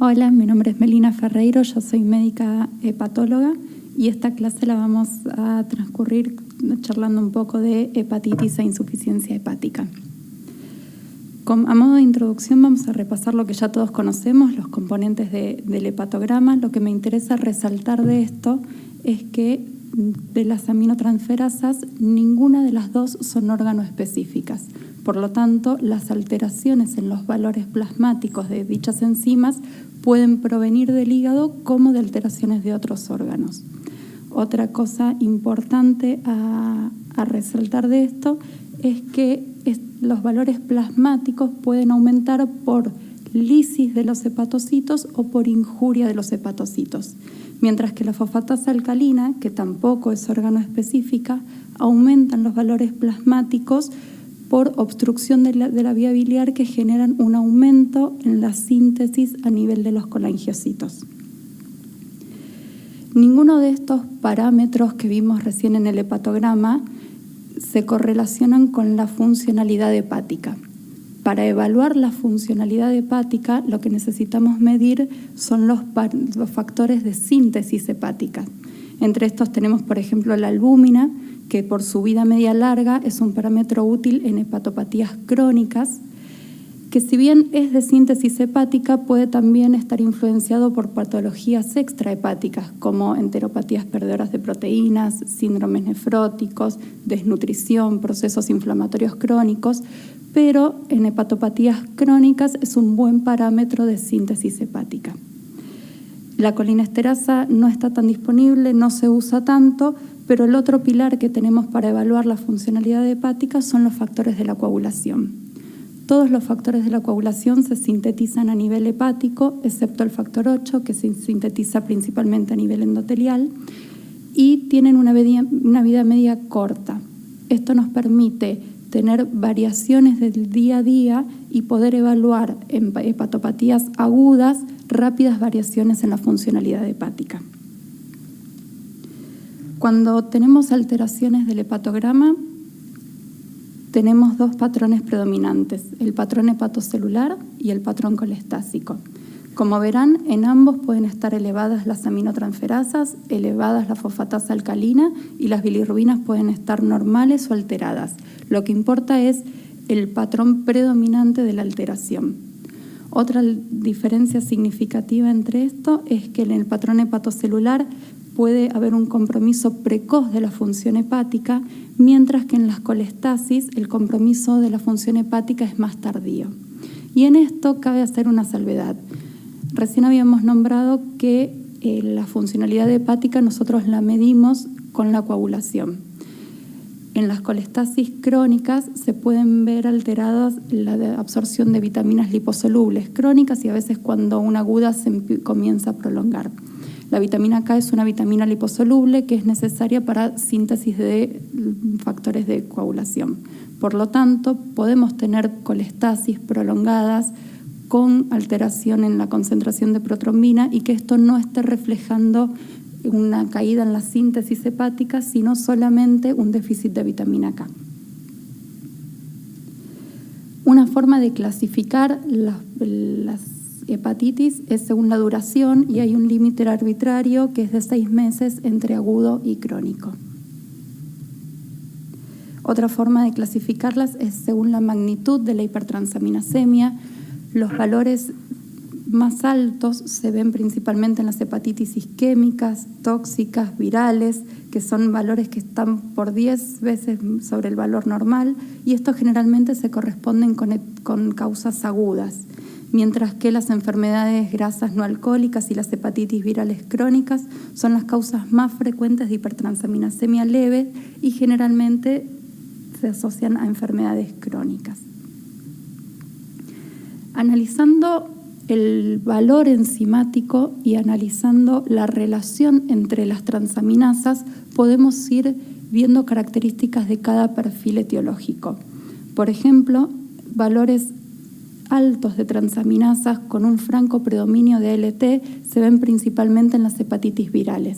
Hola, mi nombre es Melina Ferreiro, yo soy médica hepatóloga y esta clase la vamos a transcurrir charlando un poco de hepatitis e insuficiencia hepática. A modo de introducción vamos a repasar lo que ya todos conocemos, los componentes del hepatograma. Lo que me interesa resaltar de esto es que de las aminotransferasas ninguna de las dos son órgano-específicas. Por lo tanto, las alteraciones en los valores plasmáticos de dichas enzimas pueden provenir del hígado como de alteraciones de otros órganos. Otra cosa importante a resaltar de esto es que los valores plasmáticos pueden aumentar por lisis de los hepatocitos o por injuria de los hepatocitos, mientras que la fosfatasa alcalina, que tampoco es órgano específica, aumentan los valores plasmáticos por obstrucción de la vía biliar que generan un aumento en la síntesis a nivel de los colangiocitos. Ninguno de estos parámetros que vimos recién en el hepatograma se correlacionan con la funcionalidad hepática. Para evaluar la funcionalidad hepática, lo que necesitamos medir son los factores de síntesis hepática. Entre estos tenemos, por ejemplo, la albúmina, que por su vida media larga es un parámetro útil en hepatopatías crónicas, que si bien es de síntesis hepática, puede también estar influenciado por patologías extrahepáticas, como enteropatías perdedoras de proteínas, síndromes nefróticos, desnutrición, procesos inflamatorios crónicos, pero en hepatopatías crónicas es un buen parámetro de síntesis hepática. La colinesterasa no está tan disponible, no se usa tanto, pero el otro pilar que tenemos para evaluar la funcionalidad hepática son los factores de la coagulación. Todos los factores de la coagulación se sintetizan a nivel hepático, excepto el factor 8, que se sintetiza principalmente a nivel endotelial, y tienen una vida media corta. Esto nos permite tener variaciones del día a día y poder evaluar en hepatopatías agudas rápidas variaciones en la funcionalidad hepática. Cuando tenemos alteraciones del hepatograma, tenemos dos patrones predominantes, el patrón hepatocelular y el patrón colestásico. Como verán, en ambos pueden estar elevadas las aminotransferasas, elevadas la fosfatasa alcalina y las bilirrubinas pueden estar normales o alteradas. Lo que importa es el patrón predominante de la alteración. Otra diferencia significativa entre esto es que en el patrón hepatocelular puede haber un compromiso precoz de la función hepática, mientras que en las colestasis el compromiso de la función hepática es más tardío. Y en esto cabe hacer una salvedad. Recién habíamos nombrado que la funcionalidad hepática nosotros la medimos con la coagulación. En las colestasis crónicas se pueden ver alteradas la absorción de vitaminas liposolubles crónicas y a veces cuando una aguda se comienza a prolongar. La vitamina K es una vitamina liposoluble que es necesaria para síntesis de factores de coagulación. Por lo tanto, podemos tener colestasis prolongadas con alteración en la concentración de protrombina y que esto no esté reflejando una caída en la síntesis hepática, sino solamente un déficit de vitamina K. Una forma de clasificar las hepatitis es según la duración y hay un límite arbitrario que es de 6 meses entre agudo y crónico. Otra forma de clasificarlas es según la magnitud de la hipertransaminasemia. Los valores más altos se ven principalmente en las hepatitis isquémicas, tóxicas, virales, que son valores que están por 10 veces sobre el valor normal y estos generalmente se corresponden con causas agudas, mientras que las enfermedades grasas no alcohólicas y las hepatitis virales crónicas son las causas más frecuentes de hipertransaminasemia leve y generalmente se asocian a enfermedades crónicas. Analizando el valor enzimático y analizando la relación entre las transaminasas, podemos ir viendo características de cada perfil etiológico. Por ejemplo, valores altos de transaminasas con un franco predominio de ALT se ven principalmente en las hepatitis virales.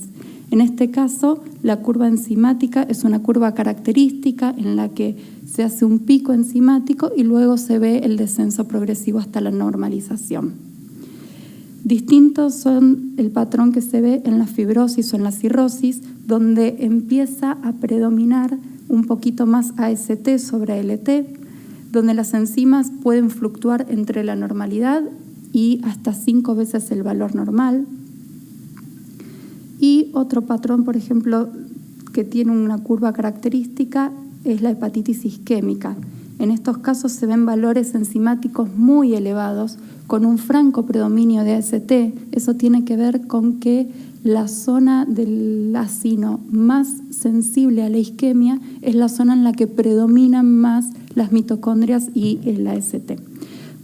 En este caso, la curva enzimática es una curva característica en la que se hace un pico enzimático y luego se ve el descenso progresivo hasta la normalización. Distintos son el patrón que se ve en la fibrosis o en la cirrosis, donde empieza a predominar un poquito más AST sobre ALT, donde las enzimas pueden fluctuar entre la normalidad y hasta 5 veces el valor normal. Y otro patrón, por ejemplo, que tiene una curva característica es la hepatitis isquémica. En estos casos se ven valores enzimáticos muy elevados con un franco predominio de AST. Eso tiene que ver con que la zona del acino más sensible a la isquemia es la zona en la que predominan más las mitocondrias y el AST.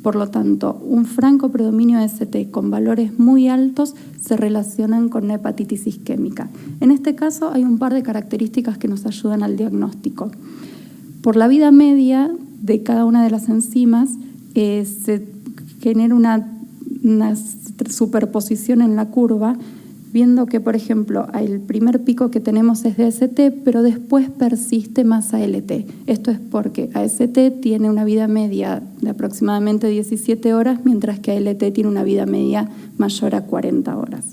Por lo tanto, un franco predominio de AST con valores muy altos se relacionan con la hepatitis isquémica. En este caso hay un par de características que nos ayudan al diagnóstico. Por la vida media de cada una de las enzimas se genera una superposición en la curva, viendo que, por ejemplo, el primer pico que tenemos es de AST, pero después persiste más ALT. Esto es porque AST tiene una vida media de aproximadamente 17 horas, mientras que ALT tiene una vida media mayor a 40 horas.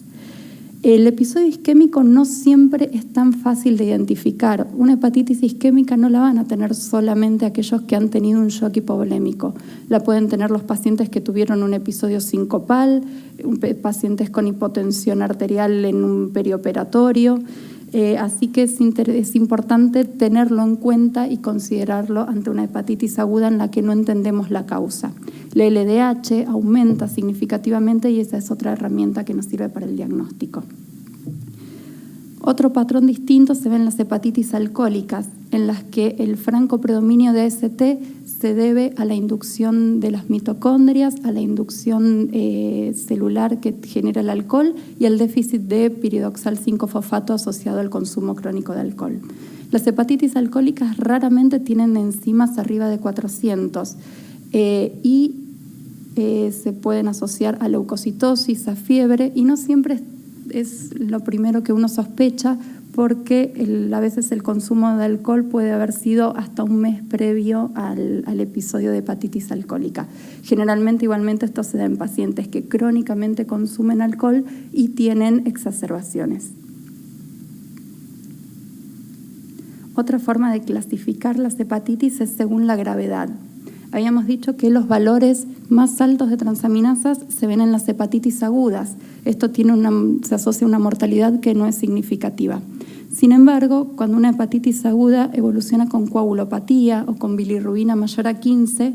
El episodio isquémico no siempre es tan fácil de identificar. Una hepatitis isquémica no la van a tener solamente aquellos que han tenido un shock hipovolémico. La pueden tener los pacientes que tuvieron un episodio sincopal, pacientes con hipotensión arterial en un perioperatorio. Así que es importante tenerlo en cuenta y considerarlo ante una hepatitis aguda en la que no entendemos la causa. La LDH aumenta significativamente y esa es otra herramienta que nos sirve para el diagnóstico. Otro patrón distinto se ve en las hepatitis alcohólicas, en las que el franco predominio de AST se debe a la inducción de las mitocondrias, a la inducción celular que genera el alcohol y al déficit de piridoxal 5-fosfato asociado al consumo crónico de alcohol. Las hepatitis alcohólicas raramente tienen enzimas arriba de 400 y se pueden asociar a leucocitosis, a fiebre, y no siempre es lo primero que uno sospecha, porque a veces el consumo de alcohol puede haber sido hasta un mes previo al episodio de hepatitis alcohólica. Generalmente, igualmente, esto se da en pacientes que crónicamente consumen alcohol y tienen exacerbaciones. Otra forma de clasificar las hepatitis es según la gravedad. Habíamos dicho que los valores más altos de transaminasas se ven en las hepatitis agudas. Esto se asocia a una mortalidad que no es significativa. Sin embargo, cuando una hepatitis aguda evoluciona con coagulopatía o con bilirrubina mayor a 15,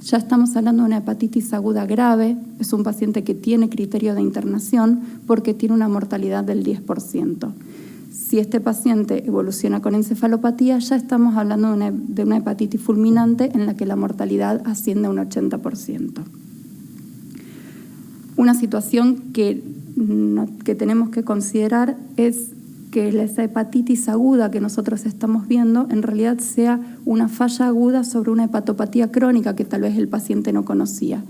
ya estamos hablando de una hepatitis aguda grave. Es un paciente que tiene criterio de internación porque tiene una mortalidad del 10%. Si este paciente evoluciona con encefalopatía, ya estamos hablando de una hepatitis fulminante en la que la mortalidad asciende a un 80%. Una situación que tenemos que considerar es que esa hepatitis aguda que nosotros estamos viendo en realidad sea una falla aguda sobre una hepatopatía crónica que tal vez el paciente no conocía.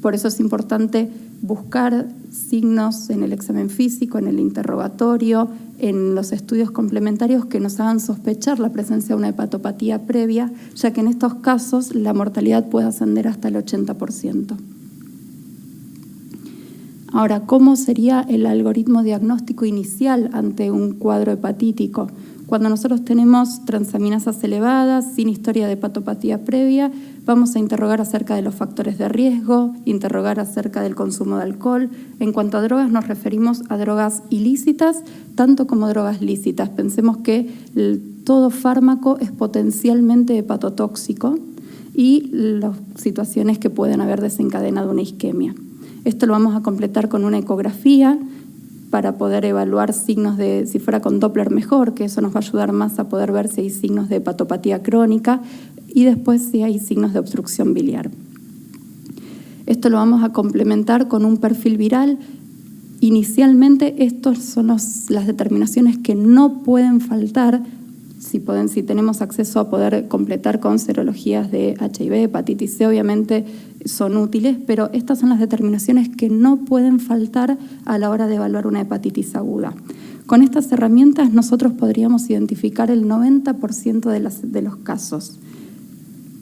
Por eso es importante buscar signos en el examen físico, en el interrogatorio, en los estudios complementarios que nos hagan sospechar la presencia de una hepatopatía previa, ya que en estos casos la mortalidad puede ascender hasta el 80%. Ahora, ¿cómo sería el algoritmo diagnóstico inicial ante un cuadro hepatítico? Cuando nosotros tenemos transaminasas elevadas, sin historia de hepatopatía previa, vamos a interrogar acerca de los factores de riesgo, interrogar acerca del consumo de alcohol. En cuanto a drogas, nos referimos a drogas ilícitas, tanto como drogas lícitas. Pensemos que todo fármaco es potencialmente hepatotóxico y las situaciones que pueden haber desencadenado una isquemia. Esto lo vamos a completar con una ecografía para poder evaluar signos si fuera con Doppler mejor, que eso nos va a ayudar más a poder ver si hay signos de hepatopatía crónica y después si hay signos de obstrucción biliar. Esto lo vamos a complementar con un perfil viral. Inicialmente, estas son las determinaciones que no pueden faltar si tenemos acceso a poder completar con serologías de HIV, hepatitis C, obviamente son útiles, pero estas son las determinaciones que no pueden faltar a la hora de evaluar una hepatitis aguda. Con estas herramientas nosotros podríamos identificar el 90% de los casos.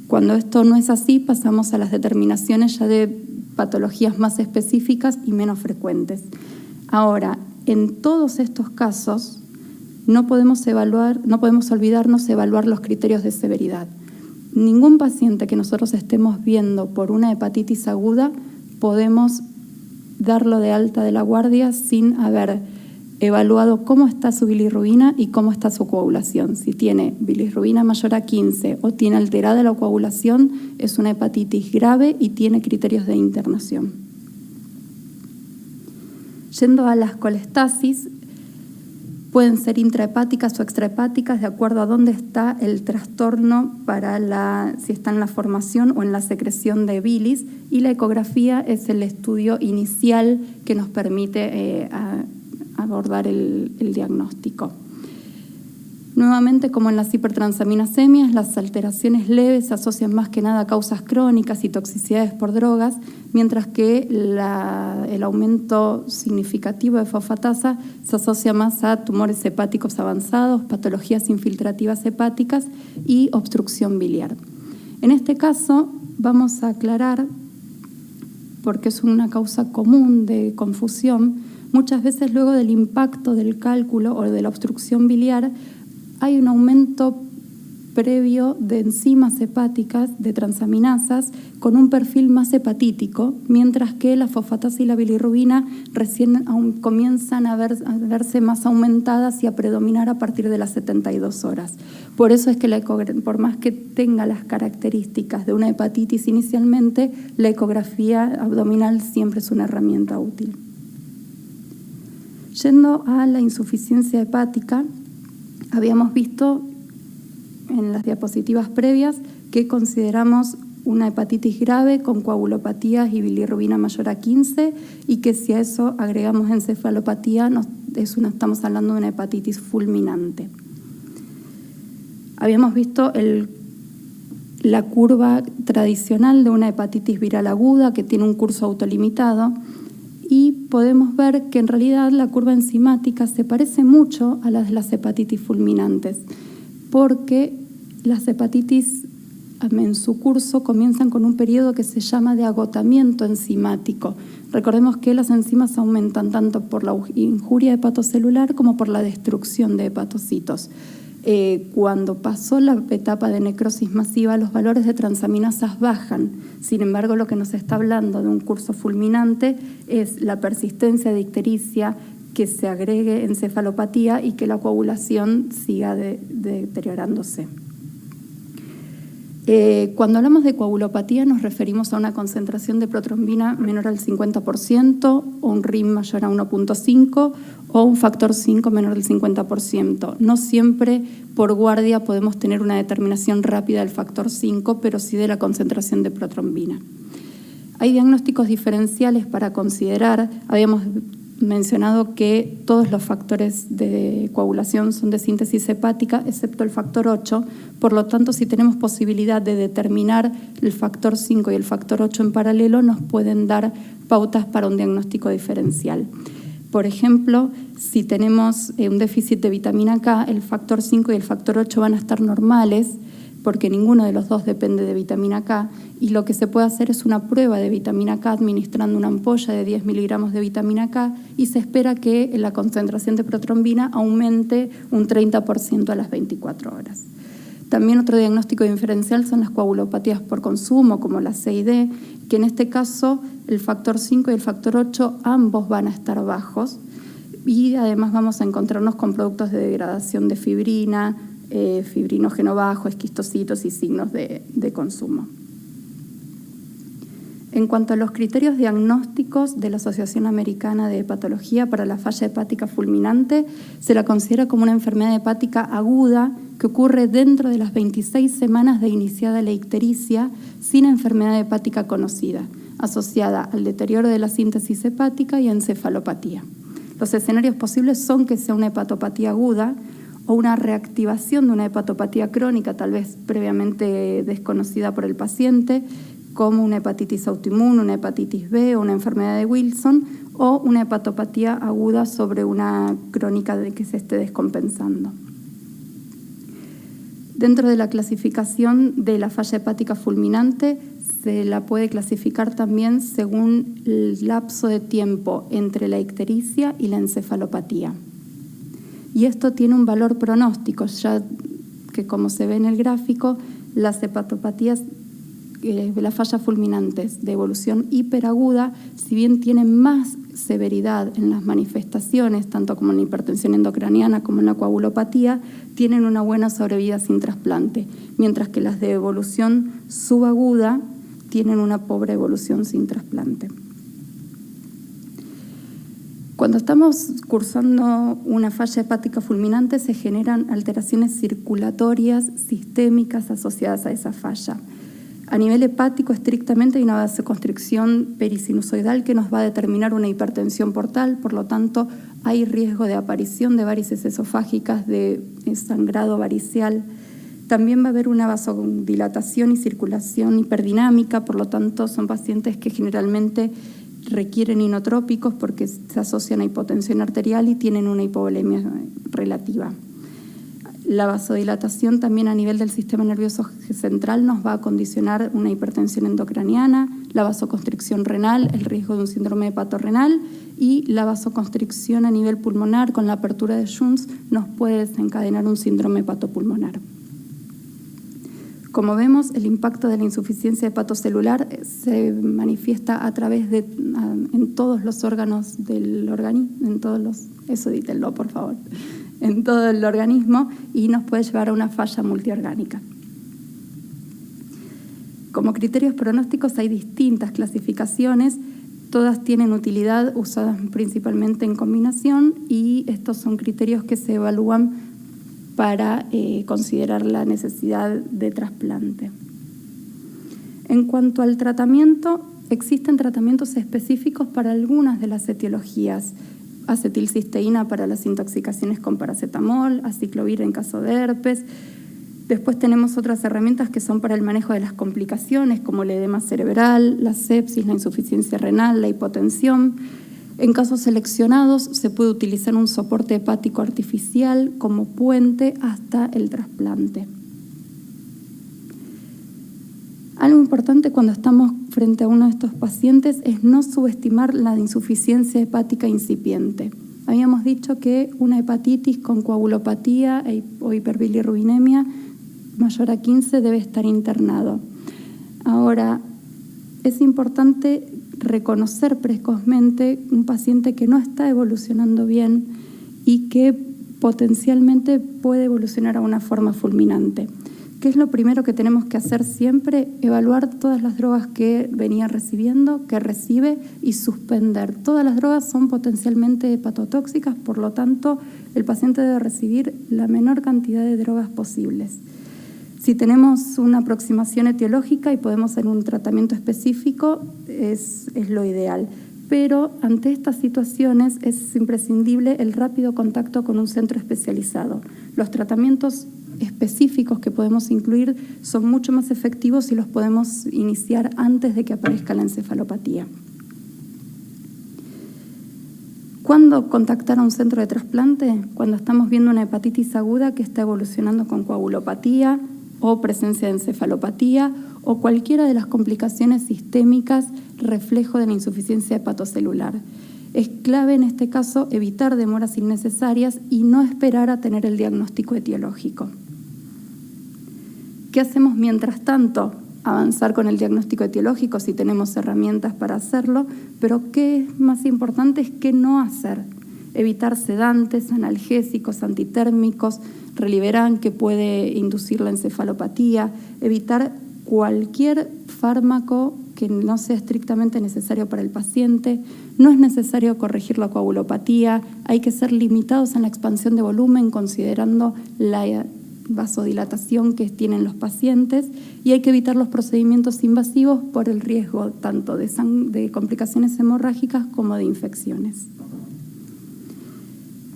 Cuando esto no es así, pasamos a las determinaciones ya de patologías más específicas y menos frecuentes. Ahora, en todos estos casos no podemos olvidarnos de evaluar los criterios de severidad. Ningún paciente que nosotros estemos viendo por una hepatitis aguda podemos darlo de alta de la guardia sin haber evaluado cómo está su bilirrubina y cómo está su coagulación. Si tiene bilirrubina mayor a 15 o tiene alterada la coagulación, es una hepatitis grave y tiene criterios de internación. Yendo a las colestasis, pueden ser intrahepáticas o extrahepáticas de acuerdo a dónde está el trastorno si está en la formación o en la secreción de bilis, y la ecografía es el estudio inicial que nos permite abordar el diagnóstico. Nuevamente, como en las hipertransaminasemias, las alteraciones leves se asocian más que nada a causas crónicas y toxicidades por drogas, mientras que el aumento significativo de fosfatasa se asocia más a tumores hepáticos avanzados, patologías infiltrativas hepáticas y obstrucción biliar. En este caso, vamos a aclarar, porque es una causa común de confusión, muchas veces luego del impacto del cálculo o de la obstrucción biliar, hay un aumento previo de enzimas hepáticas, de transaminasas, con un perfil más hepatítico, mientras que la fosfatasa y la bilirrubina recién comienzan a verse más aumentadas y a predominar a partir de las 72 horas. Por eso es que por más que tenga las características de una hepatitis inicialmente, la ecografía abdominal siempre es una herramienta útil. Yendo a la insuficiencia hepática, habíamos visto en las diapositivas previas que consideramos una hepatitis grave con coagulopatías y bilirrubina mayor a 15, y que si a eso agregamos encefalopatía, estamos hablando de una hepatitis fulminante. Habíamos visto la curva tradicional de una hepatitis viral aguda que tiene un curso autolimitado, y podemos ver que en realidad la curva enzimática se parece mucho a la de las hepatitis fulminantes, porque las hepatitis en su curso comienzan con un periodo que se llama de agotamiento enzimático. Recordemos que las enzimas aumentan tanto por la injuria hepatocelular como por la destrucción de hepatocitos. Cuando pasó la etapa de necrosis masiva, los valores de transaminasas bajan. Sin embargo, lo que nos está hablando de un curso fulminante es la persistencia de ictericia, que se agregue encefalopatía y que la coagulación siga deteriorándose. Cuando hablamos de coagulopatía nos referimos a una concentración de protrombina menor al 50%, o un RIM mayor a 1.5, o un factor 5 menor al 50%. No siempre por guardia podemos tener una determinación rápida del factor 5, pero sí de la concentración de protrombina. Hay diagnósticos diferenciales para considerar. Habíamos mencionado que todos los factores de coagulación son de síntesis hepática, excepto el factor 8. Por lo tanto, si tenemos posibilidad de determinar el factor 5 y el factor 8 en paralelo, nos pueden dar pautas para un diagnóstico diferencial. Por ejemplo, si tenemos un déficit de vitamina K, el factor 5 y el factor 8 van a estar normales, porque ninguno de los dos depende de vitamina K, y lo que se puede hacer es una prueba de vitamina K administrando una ampolla de 10 miligramos de vitamina K, y se espera que la concentración de protrombina aumente un 30% a las 24 horas. También otro diagnóstico diferencial son las coagulopatías por consumo, como la CID, que en este caso el factor 5 y el factor 8 ambos van a estar bajos, y además vamos a encontrarnos con productos de degradación de fibrina, fibrinógeno bajo, esquistocitos y signos de consumo. En cuanto a los criterios diagnósticos de la Asociación Americana de Hepatología para la falla hepática fulminante, se la considera como una enfermedad hepática aguda que ocurre dentro de las 26 semanas de iniciada la ictericia sin enfermedad hepática conocida, asociada al deterioro de la síntesis hepática y a encefalopatía. Los escenarios posibles son que sea una hepatopatía aguda o una reactivación de una hepatopatía crónica, tal vez previamente desconocida por el paciente, como una hepatitis autoinmune, una hepatitis B o una enfermedad de Wilson, o una hepatopatía aguda sobre una crónica de que se esté descompensando. Dentro de la clasificación de la falla hepática fulminante, se la puede clasificar también según el lapso de tiempo entre la ictericia y la encefalopatía. Y esto tiene un valor pronóstico, ya que como se ve en el gráfico, las hepatopatías, las fallas fulminantes de evolución hiperaguda, si bien tienen más severidad en las manifestaciones, tanto como en la hipertensión endocraniana como en la coagulopatía, tienen una buena sobrevida sin trasplante, mientras que las de evolución subaguda tienen una pobre evolución sin trasplante. Cuando estamos cursando una falla hepática fulminante se generan alteraciones circulatorias sistémicas asociadas a esa falla. A nivel hepático, estrictamente hay una vasoconstricción perisinusoidal que nos va a determinar una hipertensión portal, por lo tanto hay riesgo de aparición de varices esofágicas, de sangrado varicial. También va a haber una vasodilatación y circulación hiperdinámica, por lo tanto son pacientes que generalmente requieren inotrópicos porque se asocian a hipotensión arterial y tienen una hipovolemia relativa. La vasodilatación también a nivel del sistema nervioso central nos va a condicionar una hipertensión endocraniana, la vasoconstricción renal, el riesgo de un síndrome hepatorrenal, y la vasoconstricción a nivel pulmonar con la apertura de Junts nos puede desencadenar un síndrome hepatopulmonar. Como vemos, el impacto de la insuficiencia hepatocelular se manifiesta a través de en todos los órganos del organismo, en todo el organismo, y nos puede llevar a una falla multiorgánica. Como criterios pronósticos hay distintas clasificaciones, todas tienen utilidad, usadas principalmente en combinación, y estos son criterios que se evalúan para considerar la necesidad de trasplante. En cuanto al tratamiento, existen tratamientos específicos para algunas de las etiologías: acetilcisteína para las intoxicaciones con paracetamol, aciclovir en caso de herpes. Después tenemos otras herramientas que son para el manejo de las complicaciones, como el edema cerebral, la sepsis, la insuficiencia renal, la hipotensión. En casos seleccionados se puede utilizar un soporte hepático artificial como puente hasta el trasplante. Algo importante cuando estamos frente a uno de estos pacientes es no subestimar la insuficiencia hepática incipiente. Habíamos dicho que una hepatitis con coagulopatía o hiperbilirrubinemia mayor a 15 debe estar internado. Ahora, es importante reconocer precozmente un paciente que no está evolucionando bien y que potencialmente puede evolucionar a una forma fulminante. ¿Qué es lo primero que tenemos que hacer siempre? Evaluar todas las drogas que venía recibiendo, que recibe, y suspender. Todas las drogas son potencialmente hepatotóxicas, por lo tanto, el paciente debe recibir la menor cantidad de drogas posibles. Si tenemos una aproximación etiológica y podemos hacer un tratamiento específico, es lo ideal. Pero ante estas situaciones es imprescindible el rápido contacto con un centro especializado. Los tratamientos específicos que podemos incluir son mucho más efectivos y los podemos iniciar antes de que aparezca la encefalopatía. ¿Cuándo contactar a un centro de trasplante? Cuando estamos viendo una hepatitis aguda que está evolucionando con coagulopatía o presencia de encefalopatía o cualquiera de las complicaciones sistémicas reflejo de la insuficiencia hepatocelular. Es clave en este caso evitar demoras innecesarias y no esperar a tener el diagnóstico etiológico. ¿Qué hacemos mientras tanto? Avanzar con el diagnóstico etiológico si tenemos herramientas para hacerlo, pero qué es más importante es qué no hacer. Evitar sedantes, analgésicos, antitérmicos, Reliberan, que puede inducir la encefalopatía, evitar cualquier fármaco que no sea estrictamente necesario para el paciente. No es necesario corregir la coagulopatía, hay que ser limitados en la expansión de volumen considerando la vasodilatación que tienen los pacientes, y hay que evitar los procedimientos invasivos por el riesgo tanto de complicaciones hemorrágicas como de infecciones.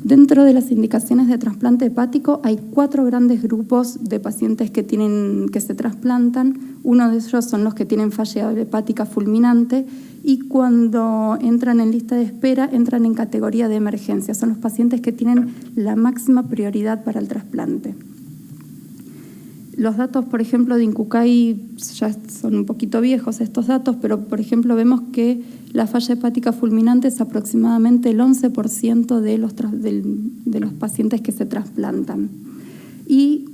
Dentro de las indicaciones de trasplante hepático hay 4 grandes grupos de pacientes que se trasplantan. Uno de ellos son los que tienen falla hepática fulminante y cuando entran en lista de espera entran en categoría de emergencia. Son los pacientes que tienen la máxima prioridad para el trasplante. Los datos, por ejemplo, de Incucay ya son un poquito viejos estos datos, pero, por ejemplo, vemos que la falla hepática fulminante es aproximadamente el 11% de los pacientes que se trasplantan. Y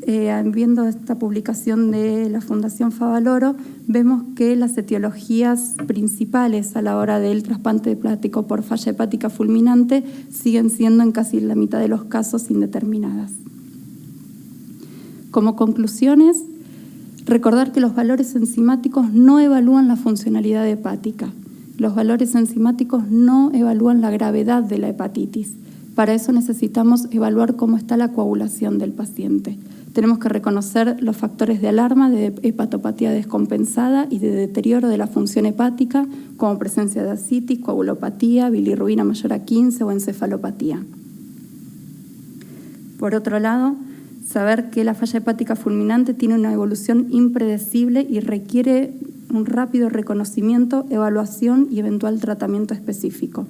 viendo esta publicación de la Fundación Favaloro, vemos que las etiologías principales a la hora del trasplante hepático por falla hepática fulminante siguen siendo en casi la mitad de los casos indeterminadas. Como conclusiones, recordar que los valores enzimáticos no evalúan la funcionalidad hepática. Los valores enzimáticos no evalúan la gravedad de la hepatitis. Para eso necesitamos evaluar cómo está la coagulación del paciente. Tenemos que reconocer los factores de alarma de hepatopatía descompensada y de deterioro de la función hepática, como presencia de ascitis, coagulopatía, bilirrubina mayor a 15 o encefalopatía. Por otro lado, saber que la falla hepática fulminante tiene una evolución impredecible y requiere un rápido reconocimiento, evaluación y eventual tratamiento específico.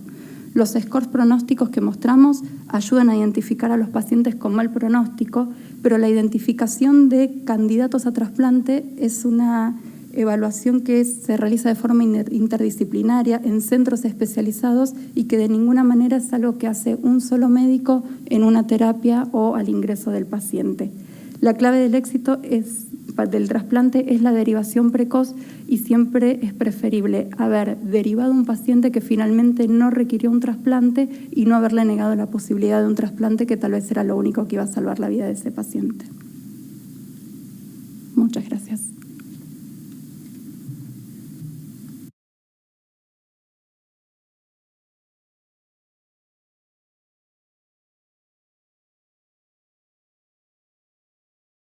Los scores pronósticos que mostramos ayudan a identificar a los pacientes con mal pronóstico, pero la identificación de candidatos a trasplante es una evaluación que se realiza de forma interdisciplinaria en centros especializados y que de ninguna manera es algo que hace un solo médico en una terapia o al ingreso del paciente. La clave del éxito del trasplante es la derivación precoz y siempre es preferible haber derivado un paciente que finalmente no requirió un trasplante y no haberle negado la posibilidad de un trasplante que tal vez era lo único que iba a salvar la vida de ese paciente.